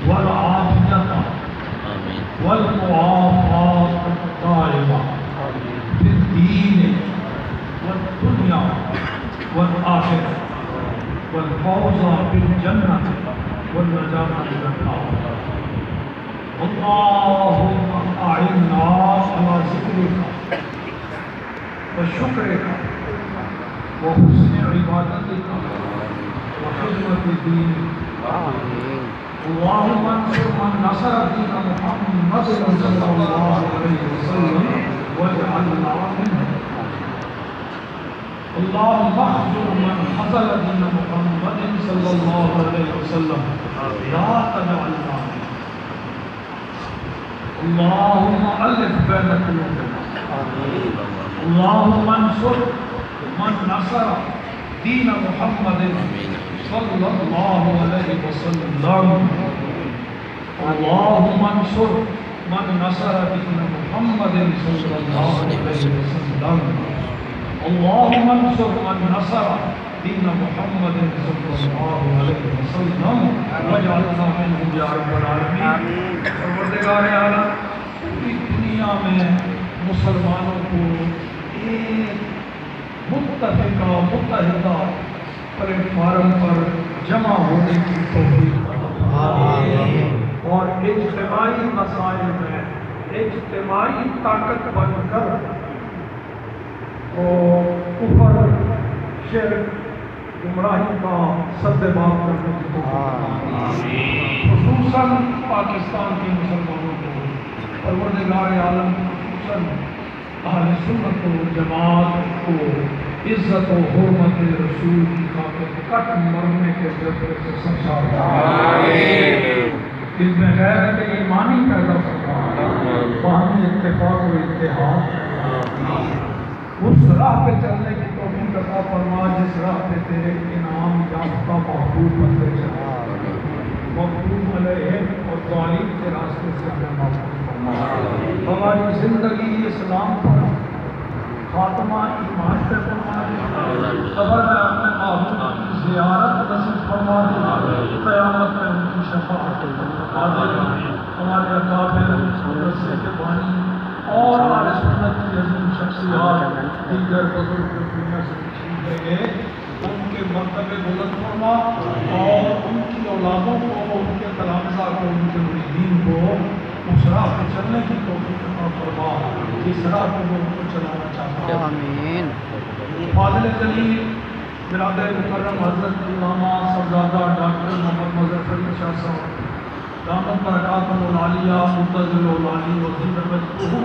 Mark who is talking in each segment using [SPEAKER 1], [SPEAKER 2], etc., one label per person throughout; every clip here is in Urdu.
[SPEAKER 1] والعافیة والمعافاة الدائمة في الدين والدنيا والآخرة والفوز بالجنة والنجاة من النار. اللهم أعنا على ذكرك وشكرك وحسن عبادتك وخدمة دينك. اللهم انصر من نصر دين محمد صلى الله عليه وسلم واجعلنا منهم. اللهم اخذل من خذل دين محمد صلى الله عليه وسلم لا تجعلنا منهم. اللهم ألف بين قلوبنا. اللهم انصر من نصر دين محمد صلى الله عليه وسلم. اللهم انصر من نصر دين محمد صلى الله عليه وسلم. اللهم انصر من نصر دين محمد صلى الله عليه وسلم واجعلنا منهم يا رب العالمين. پروردگار عالم پوری دنیا میں مسلمانوں کو ایک متفقہ متحدہ پلیٹ فارم پر جمع ہونے کی توفیق اور اجتماعی مسائل میں اجتماعی طاقت بن کر کفر شرک گمراہی کا سدباب کرنے کی توفیق خصوصاً پاکستان کے مسلمانوں کو پروردگار عالم خصوصاً اہل سنت و جماعت کو عزت و حرمت رسول کی خاطر کٹ مرنے کے جذبے سے سرشار دل میں غیرت ایمانی پیدا فرما باہمی اتفاق و اتحاد اس راہ پہ چلنے کی توفیق عطا فرما جس راہ پہ تیرے انعام یافتہ محبوب بندے چلا مغضوب علیہم اور ظالم کے راستے سے ہمیں محفوظ فرما. ہماری زندگی اسلام پر خاتمہ ایمان پہ فرما دے. قبر میں اپنے محبوب کی زیارت نصیب فرما دے. قیامت میں ان کی شفاعت فرما دے. ہمارے اکابر مدرسے کے بانی اور ہمارے سنت کی عظیم شخصیات دیگر بزرگ دنیا سے تشریف لے گئے ان کے مرتبے بلند فرما اور ان کی اولادوں کو ان کے تلامذہ کو ان کے مریدین کو اس راہ پہ چلنے کی توفیق عطا فرما جس راہ پہ وہ ان کو چلانا چاہتا ہے. آمین. فاضل جلیل برادر مکرم حضرت علامہ صاحبزادہ ڈاکٹر محمد مظفر شاہ صاحب دامت برکاتہ العالیہ منتظر العالی وزیر مجدہ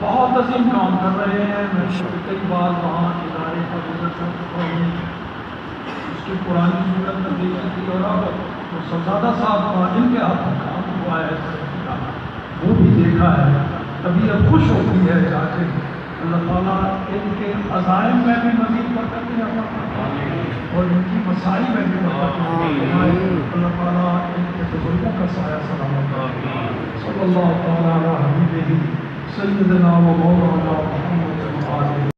[SPEAKER 1] بہت عظیم کام کر رہے ہیں. میں کئی بار وہاں ادارے کا وزٹ کر چکا ہوں. اس کی پرانی صورت میں دیکھی تھی اور اب تو صاحبزادہ صاحب کا ان کے ہاتھ میں کام ہوا ہے وہ بھی دیکھا ہے. طبیعت خوش ہوتی ہے جا کے. اللہ تعالیٰ ان کے عزائم میں بھی مزید برکت عطا فرمائے اور ان کی مسائل میں بھی برکت عطا فرمائے. اللہ تعالیٰ ان کے بزرگوں کا سایہ سلامت فرمائے. صلی اللہ تعالیٰ علی حبیبہ سیدنا و مولانا محمد